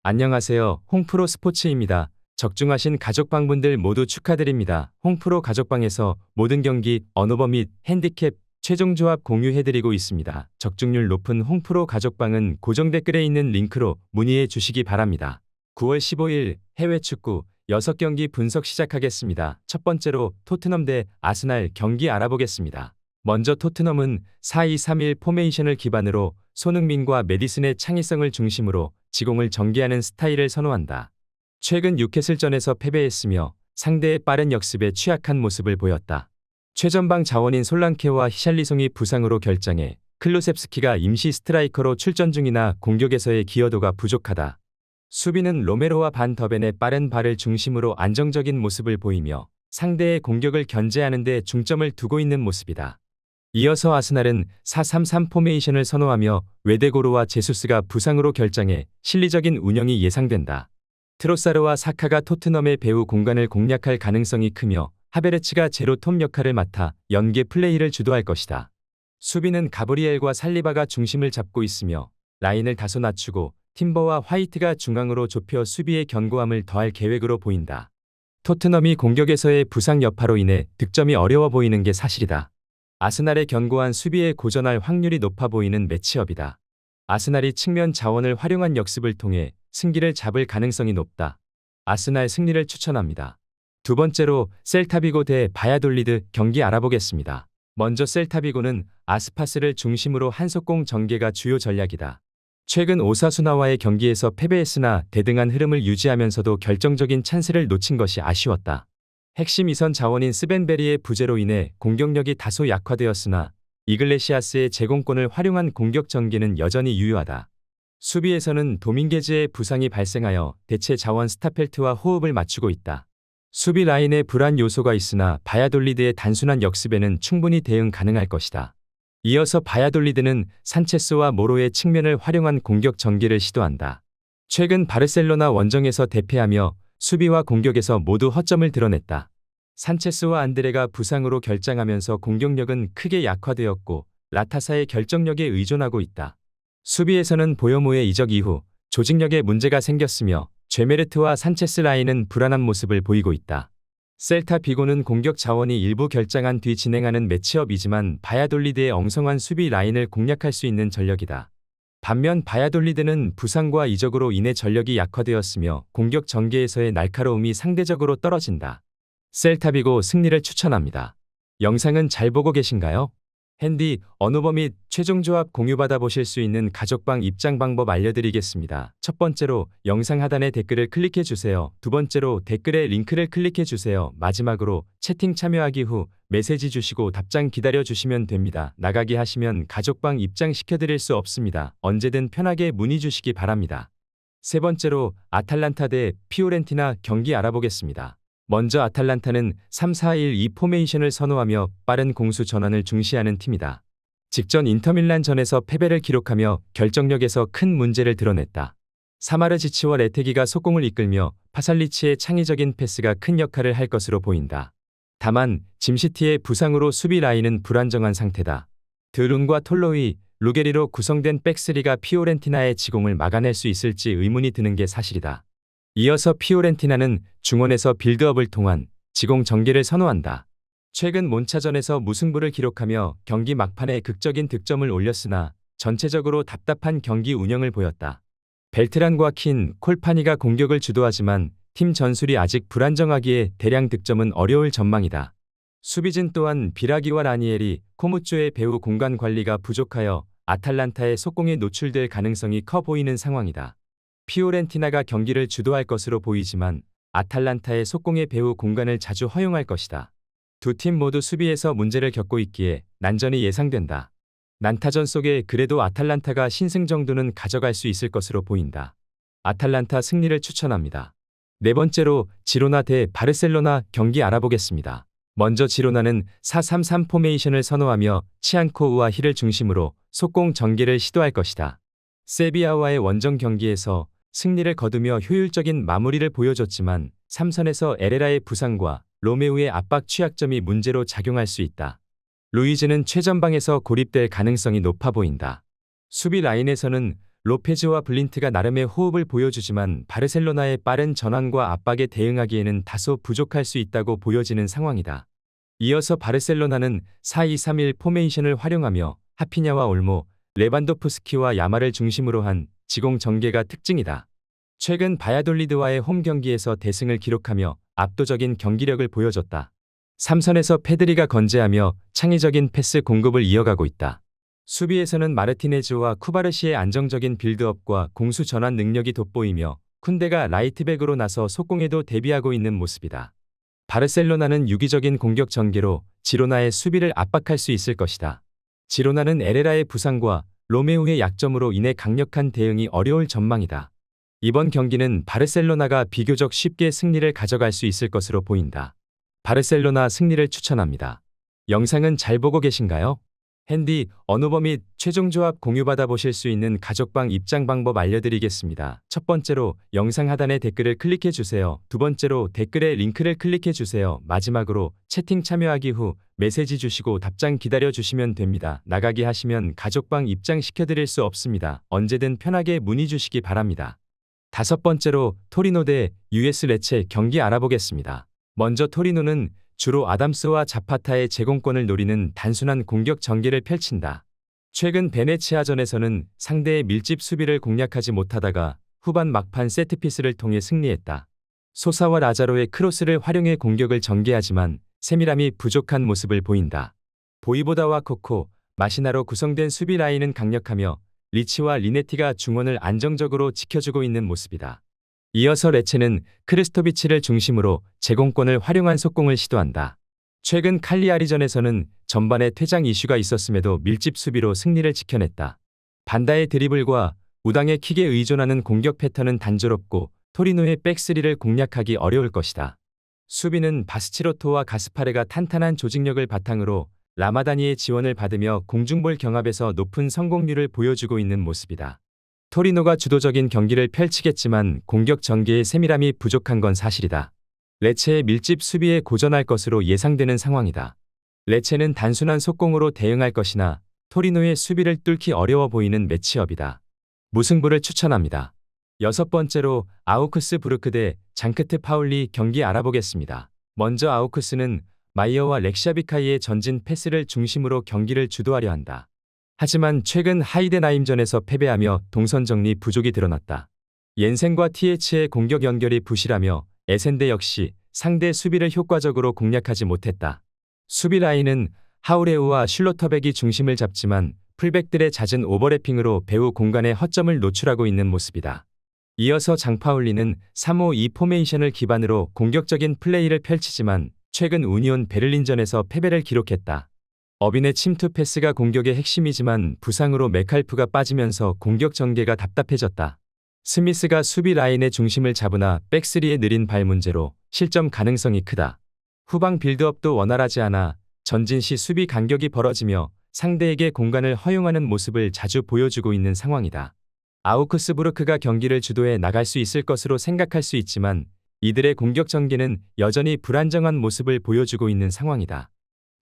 안녕하세요. 홍프로 스포츠입니다. 적중하신 가족방분들 모두 축하드립니다. 홍프로 가족방에서 모든 경기, 언오버 및 핸디캡, 최종 조합 공유해드리고 있습니다. 적중률 높은 홍프로 가족방은 고정 댓글에 있는 링크로 문의해 주시기 바랍니다. 9월 15일 해외 축구 6경기 분석 시작하겠습니다. 첫 번째로 토트넘 대 아스날 경기 알아보겠습니다. 먼저 토트넘은 4-2-3-1 포메이션을 기반으로 손흥민과 메디슨의 창의성을 중심으로 지공을 전개하는 스타일을 선호한다. 최근 뉴캐슬전에서 패배했으며 상대의 빠른 역습에 취약한 모습을 보였다. 최전방 자원인 솔랑케와 히샬리송이 부상으로 결장해 클루셉스키가 임시 스트라이커로 출전 중이나 공격에서의 기여도가 부족하다. 수비는 로메로와 반 더벤의 빠른 발을 중심으로 안정적인 모습을 보이며 상대의 공격을 견제하는 데 중점을 두고 있는 모습이다. 이어서 아스날은 4-3-3 포메이션을 선호하며 웨데고르와 제수스가 부상으로 결장해 실리적인 운영이 예상된다. 트로사르와 사카가 토트넘의 배후 공간을 공략할 가능성이 크며 하베르츠가 제로 톱 역할을 맡아 연계 플레이를 주도할 것이다. 수비는 가브리엘과 살리바가 중심을 잡고 있으며 라인을 다소 낮추고 팀버와 화이트가 중앙으로 좁혀 수비의 견고함을 더할 계획으로 보인다. 토트넘이 공격에서의 부상 여파로 인해 득점이 어려워 보이는 게 사실이다. 아스날의 견고한 수비에 고전할 확률이 높아 보이는 매치업이다. 아스날이 측면 자원을 활용한 역습을 통해 승기를 잡을 가능성이 높다. 아스날 승리를 추천합니다. 두 번째로 셀타비고 대 바야돌리드 경기 알아보겠습니다. 먼저 셀타비고는 아스파스를 중심으로 한속공 전개가 주요 전략이다. 최근 오사수나와의 경기에서 패배했으나 대등한 흐름을 유지하면서도 결정적인 찬스를 놓친 것이 아쉬웠다. 핵심 이선 자원인 스벤베리의 부재로 인해 공격력이 다소 약화되었으나 이글레시아스의 제공권을 활용한 공격 전개는 여전히 유효하다. 수비에서는 도밍게즈의 부상이 발생하여 대체 자원 스타펠트와 호흡을 맞추고 있다. 수비 라인에 불안 요소가 있으나 바야돌리드의 단순한 역습에는 충분히 대응 가능할 것이다. 이어서 바야돌리드는 산체스와 모로의 측면을 활용한 공격 전개를 시도한다. 최근 바르셀로나 원정에서 대패하며 수비와 공격에서 모두 허점을 드러냈다. 산체스와 안드레가 부상으로 결장하면서 공격력은 크게 약화되었고 라타사의 결정력에 의존하고 있다. 수비에서는 보여모의 이적 이후 조직력에 문제가 생겼으며 죄메르트와 산체스 라인은 불안한 모습을 보이고 있다. 셀타 비고는 공격 자원이 일부 결장한 뒤 진행하는 매치업이지만 바야돌리드의 엉성한 수비 라인을 공략할 수 있는 전력이다. 반면 바야돌리드는 부상과 이적으로 인해 전력이 약화되었으며 공격 전개에서의 날카로움이 상대적으로 떨어진다. 셀타비고 승리를 추천합니다. 영상은 잘 보고 계신가요? 핸디, 언오버 및 최종 조합 공유받아 보실 수 있는 가족방 입장 방법 알려드리겠습니다. 첫 번째로 영상 하단의 댓글을 클릭해 주세요. 두 번째로 댓글에 링크를 클릭해 주세요. 마지막으로 채팅 참여하기 후 메시지 주시고 답장 기다려 주시면 됩니다. 나가기 하시면 가족방 입장시켜드릴 수 없습니다. 언제든 편하게 문의 주시기 바랍니다. 세 번째로 아탈란타 대 피오렌티나 경기 알아보겠습니다. 먼저 아탈란타는 3-4-1-2 포메이션을 선호하며 빠른 공수 전환을 중시하는 팀이다. 직전 인터밀란전에서 패배를 기록하며 결정력에서 큰 문제를 드러냈다. 사마르지치와 레테기가 속공을 이끌며 파살리치의 창의적인 패스가 큰 역할을 할 것으로 보인다. 다만 짐시티의 부상으로 수비 라인은 불안정한 상태다. 드룬과 톨로이, 루게리로 구성된 백스리가 피오렌티나의 지공을 막아낼 수 있을지 의문이 드는 게 사실이다. 이어서 피오렌티나는 중원에서 빌드업을 통한 지공 전개를 선호한다. 최근 몬차전에서 무승부를 기록하며 경기 막판에 극적인 득점을 올렸으나 전체적으로 답답한 경기 운영을 보였다. 벨트란과 킨, 콜파니가 공격을 주도하지만 팀 전술이 아직 불안정하기에 대량 득점은 어려울 전망이다. 수비진 또한 비라기와 라니엘이 코무쪼의 배후 공간 관리가 부족하여 아탈란타의 속공에 노출될 가능성이 커 보이는 상황이다. 피오렌티나가 경기를 주도할 것으로 보이지만 아탈란타의 속공의 배후 공간을 자주 허용할 것이다. 두 팀 모두 수비에서 문제를 겪고 있기에 난전이 예상된다. 난타전 속에 그래도 아탈란타가 신승 정도는 가져갈 수 있을 것으로 보인다. 아탈란타 승리를 추천합니다. 네 번째로 지로나 대 바르셀로나 경기 알아보겠습니다. 먼저 지로나는 4-3-3 포메이션을 선호하며 치안코우와 힐을 중심으로 속공 전개를 시도할 것이다. 세비야와의 원정 경기에서 승리를 거두며 효율적인 마무리를 보여줬지만 3선에서 에레라의 부상과 로메우의 압박 취약점이 문제로 작용할 수 있다. 루이즈는 최전방에서 고립될 가능성이 높아 보인다. 수비 라인에서는 로페즈와 블린트가 나름의 호흡을 보여주지만 바르셀로나의 빠른 전환과 압박에 대응하기에는 다소 부족할 수 있다고 보여지는 상황이다. 이어서 바르셀로나는 4-2-3-1 포메이션을 활용하며 하피냐와 올모, 레반도프스키와 야말을 중심으로 한 지공 전개가 특징이다. 최근 바야돌리드와의 홈 경기에서 대승을 기록하며 압도적인 경기력을 보여줬다. 3선에서 페드리가 건재하며 창의적인 패스 공급을 이어가고 있다. 수비에서는 마르티네즈와 쿠바르시의 안정적인 빌드업과 공수 전환 능력이 돋보이며 쿤데가 라이트백으로 나서 속공에도 대비하고 있는 모습이다. 바르셀로나는 유기적인 공격 전개로 지로나의 수비를 압박할 수 있을 것이다. 지로나는 에레라의 부상과 로메우의 약점으로 인해 강력한 대응이 어려울 전망이다. 이번 경기는 바르셀로나가 비교적 쉽게 승리를 가져갈 수 있을 것으로 보인다. 바르셀로나 승리를 추천합니다. 영상은 잘 보고 계신가요? 핸디, 언어버 및 최종 조합 공유받아 보실 수 있는 가족방 입장 방법 알려드리겠습니다. 첫 번째로 영상 하단의 댓글을 클릭해 주세요. 두 번째로 댓글에 링크를 클릭해 주세요. 마지막으로 채팅 참여하기 후 메시지 주시고 답장 기다려 주시면 됩니다. 나가기 하시면 가족방 입장 시켜드릴 수 없습니다. 언제든 편하게 문의 주시기 바랍니다. 다섯 번째로 토리노 대 US 레체 경기 알아보겠습니다. 먼저 토리노는 주로 아담스와 자파타의 제공권을 노리는 단순한 공격 전개를 펼친다. 최근 베네치아전에서는 상대의 밀집 수비를 공략하지 못하다가 후반 막판 세트피스를 통해 승리했다. 소사와 라자로의 크로스를 활용해 공격을 전개하지만 세밀함이 부족한 모습을 보인다. 보이보다와 코코, 마시나로 구성된 수비 라인은 강력하며 리치와 리네티가 중원을 안정적으로 지켜주고 있는 모습이다. 이어서 레체는 크리스토비치를 중심으로 제공권을 활용한 속공을 시도한다. 최근 칼리아리전에서는 전반에 퇴장 이슈가 있었음에도 밀집 수비로 승리를 지켜냈다. 반다의 드리블과 우당의 킥에 의존하는 공격 패턴은 단조롭고 토리노의 백스리를 공략하기 어려울 것이다. 수비는 바스치로토와 가스파레가 탄탄한 조직력을 바탕으로 라마다니의 지원을 받으며 공중볼 경합에서 높은 성공률을 보여주고 있는 모습이다. 토리노가 주도적인 경기를 펼치겠지만 공격 전개의 세밀함이 부족한 건 사실이다. 레체의 밀집 수비에 고전할 것으로 예상되는 상황이다. 레체는 단순한 속공으로 대응할 것이나 토리노의 수비를 뚫기 어려워 보이는 매치업이다. 무승부를 추천합니다. 여섯 번째로 아우크스부르크 대 장크트 파울리 경기 알아보겠습니다. 먼저 아우크스는 마이어와 렉샤비카이의 전진 패스를 중심으로 경기를 주도하려 한다. 하지만 최근 하이덴하임전에서 패배하며 동선 정리 부족이 드러났다. 옌센과 TH의 공격 연결이 부실하며 에센데 역시 상대 수비를 효과적으로 공략하지 못했다. 수비 라인은 하우레우와 슐로터백이 중심을 잡지만 풀백들의 잦은 오버래핑으로 배후 공간에 허점을 노출하고 있는 모습이다. 이어서 장파울리는 3-5-2 포메이션을 기반으로 공격적인 플레이를 펼치지만 최근 우니온 베를린전에서 패배를 기록했다. 어빈의 침투 패스가 공격의 핵심이지만 부상으로 메칼프가 빠지면서 공격 전개가 답답해졌다. 스미스가 수비 라인의 중심을 잡으나 백스리의 느린 발 문제로 실점 가능성이 크다. 후방 빌드업도 원활하지 않아 전진 시 수비 간격이 벌어지며 상대에게 공간을 허용하는 모습을 자주 보여주고 있는 상황이다. 아우크스부르크가 경기를 주도해 나갈 수 있을 것으로 생각할 수 있지만 이들의 공격 전개는 여전히 불안정한 모습을 보여주고 있는 상황이다.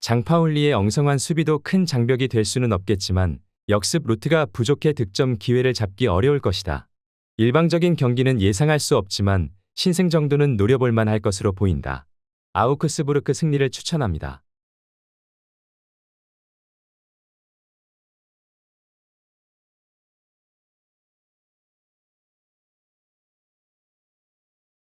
장파울리의 엉성한 수비도 큰 장벽이 될 수는 없겠지만 역습 루트가 부족해 득점 기회를 잡기 어려울 것이다. 일방적인 경기는 예상할 수 없지만 신승 정도는 노려볼 만할 것으로 보인다. 아우크스부르크 승리를 추천합니다.